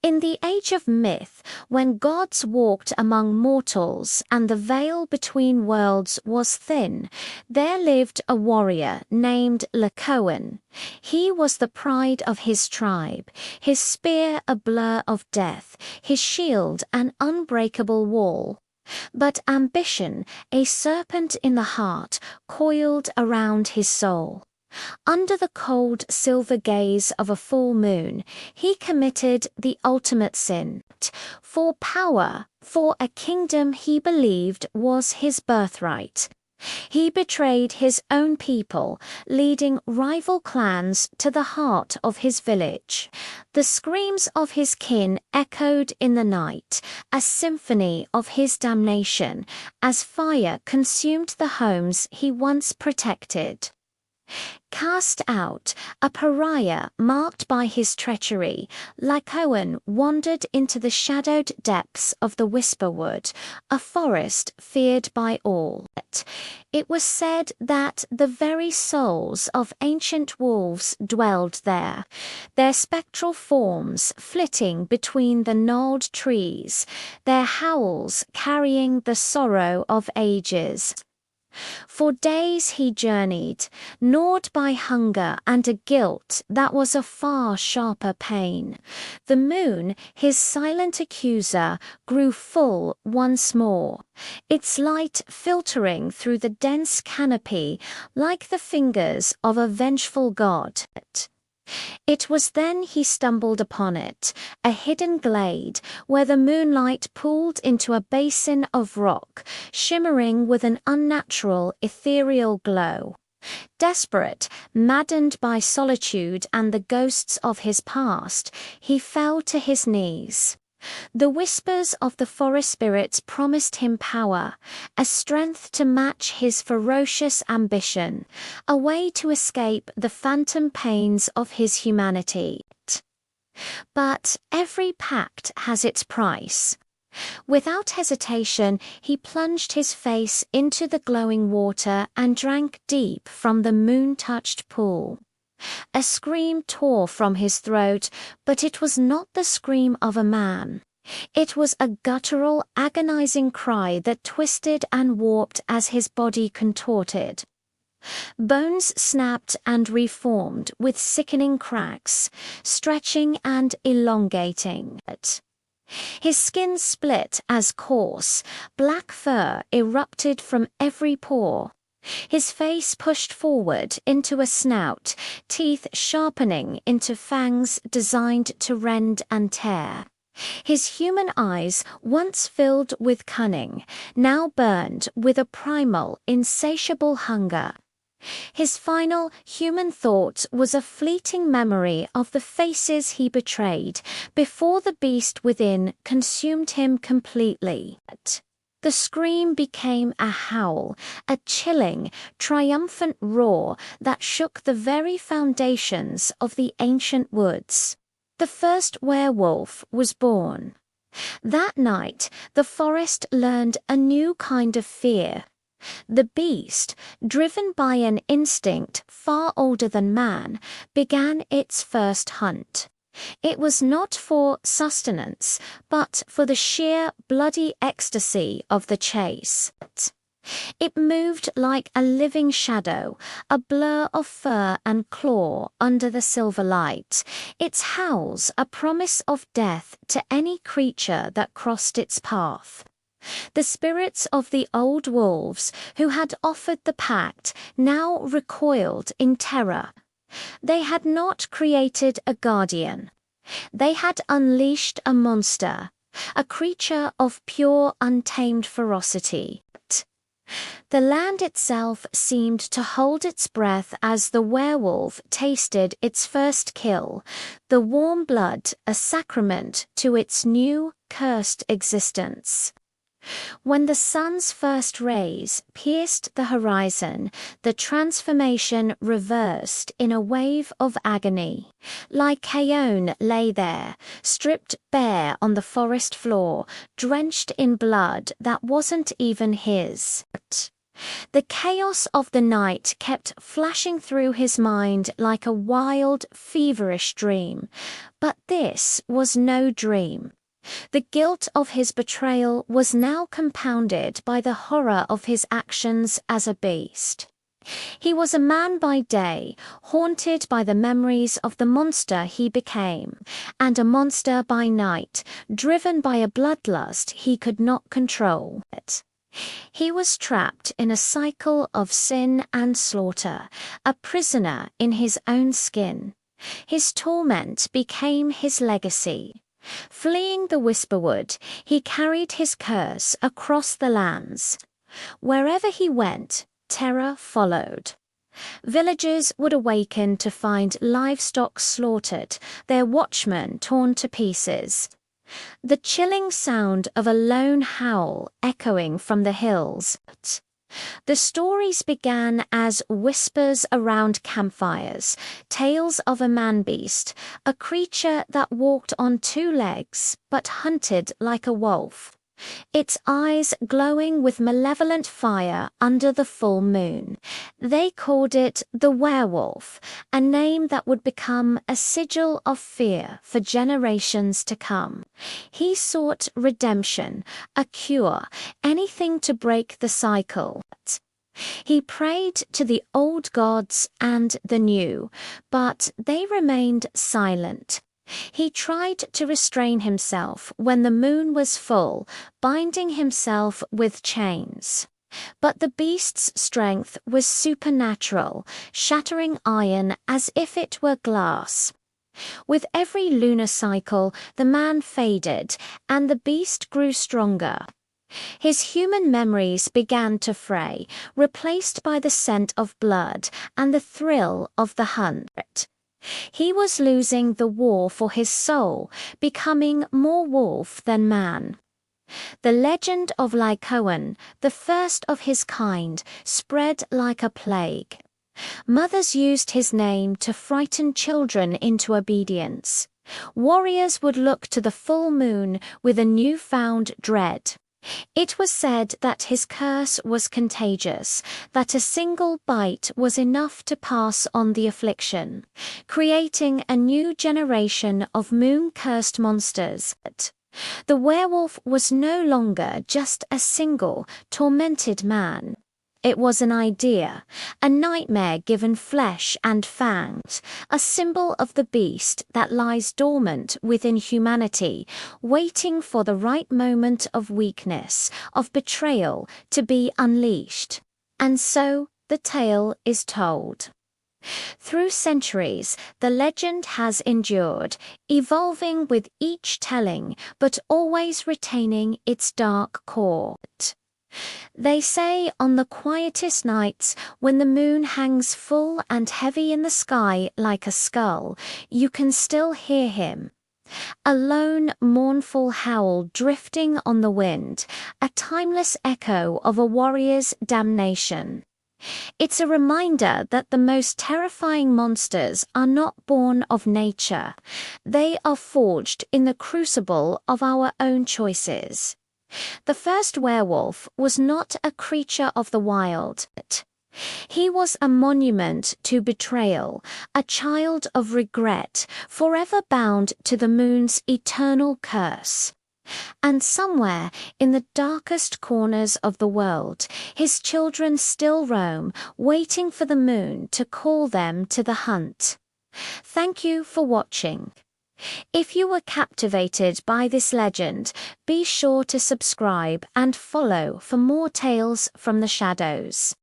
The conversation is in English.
In the age of myth, when gods walked among mortals and the veil between worlds was thin, there lived a warrior named Lacoan. He was the pride of his tribe, his spear a blur of death, his shield an unbreakable wall. But ambition, a serpent in the heart, coiled around his soul. Under the cold silver gaze of a full moon, he committed the ultimate sin. For power, for a kingdom he believed was his birthright. He betrayed his own people, leading rival clans to the heart of his village. The screams of his kin echoed in the night, a symphony of his damnation, as fire consumed the homes he once protected. Cast out, a pariah marked by his treachery, Lacoan wandered into the shadowed depths of the Whisperwood, a forest feared by all. It was said that the very souls of ancient wolves dwelled there, their spectral forms flitting between the gnarled trees, their howls carrying the sorrow of ages. For days he journeyed, gnawed by hunger and a guilt that was a far sharper pain. The moon, his silent accuser, grew full once more, its light filtering through the dense canopy like the fingers of a vengeful god. It was then he stumbled upon it, a hidden glade where the moonlight pooled into a basin of rock, shimmering with an unnatural, ethereal glow. Desperate, maddened by solitude and the ghosts of his past, he fell to his knees. The whispers of the forest spirits promised him power, a strength to match his ferocious ambition, a way to escape the phantom pains of his humanity. But every pact has its price. Without hesitation, he plunged his face into the glowing water and drank deep from the moon-touched pool. A scream tore from his throat, but it was not the scream of a man. It was a guttural, agonizing cry that twisted and warped as his body contorted. Bones snapped and reformed with sickening cracks, stretching and elongating. His skin split as coarse, black fur erupted from every pore. His face pushed forward into a snout, teeth sharpening into fangs designed to rend and tear. His human eyes, once filled with cunning, now burned with a primal, insatiable hunger. His final human thought was a fleeting memory of the faces he betrayed before the beast within consumed him completely. The scream became a howl, a chilling, triumphant roar that shook the very foundations of the ancient woods. The first werewolf was born. That night, the forest learned a new kind of fear. The beast, driven by an instinct far older than man, began its first hunt. It was not for sustenance, but for the sheer bloody ecstasy of the chase. It moved like a living shadow, a blur of fur and claw under the silver light, its howls a promise of death to any creature that crossed its path. The spirits of the old wolves who had offered the pact now recoiled in terror. They had not created a guardian. They had unleashed a monster, a creature of pure, untamed ferocity. The land itself seemed to hold its breath as the werewolf tasted its first kill, the warm blood a sacrament to its new, cursed existence. When the sun's first rays pierced the horizon, the transformation reversed in a wave of agony. Lycaon lay there, stripped bare on the forest floor, drenched in blood that wasn't even his. The chaos of the night kept flashing through his mind like a wild, feverish dream. But this was no dream. The guilt of his betrayal was now compounded by the horror of his actions as a beast. He was a man by day, haunted by the memories of the monster he became, and a monster by night, driven by a bloodlust he could not control. He was trapped in a cycle of sin and slaughter, a prisoner in his own skin. His torment became his legacy. Fleeing the Whisperwood, he carried his curse across the lands. Wherever he went, terror followed. Villagers would awaken to find livestock slaughtered, their watchmen torn to pieces. The chilling sound of a lone howl echoing from the hills. The stories began as whispers around campfires, tales of a man-beast, a creature that walked on two legs but hunted like a wolf, its eyes glowing with malevolent fire under the full moon. They called it the Werewolf, a name that would become a sigil of fear for generations to come. He sought redemption, a cure, anything to break the cycle. He prayed to the old gods and the new, but they remained silent. He tried to restrain himself when the moon was full, binding himself with chains. But the beast's strength was supernatural, shattering iron as if it were glass. With every lunar cycle, the man faded, and the beast grew stronger. His human memories began to fray, replaced by the scent of blood and the thrill of the hunt. He was losing the war for his soul, becoming more wolf than man. The legend of Lycoan, the first of his kind, spread like a plague. Mothers used his name to frighten children into obedience. Warriors would look to the full moon with a newfound dread. It was said that his curse was contagious, that a single bite was enough to pass on the affliction, creating a new generation of moon-cursed monsters. The werewolf was no longer just a single, tormented man. It was an idea, a nightmare given flesh and fangs, a symbol of the beast that lies dormant within humanity, waiting for the right moment of weakness, of betrayal, to be unleashed. And so the tale is told. Through centuries, the legend has endured, evolving with each telling, but always retaining its dark core. They say on the quietest nights, when the moon hangs full and heavy in the sky like a skull, you can still hear him. A lone, mournful howl drifting on the wind, a timeless echo of a warrior's damnation. It's a reminder that the most terrifying monsters are not born of nature. They are forged in the crucible of our own choices. The first werewolf was not a creature of the wild. He was a monument to betrayal, a child of regret, forever bound to the moon's eternal curse. And somewhere in the darkest corners of the world, his children still roam, waiting for the moon to call them to the hunt. Thank you for watching. If you were captivated by this legend, be sure to subscribe and follow for more tales from the shadows.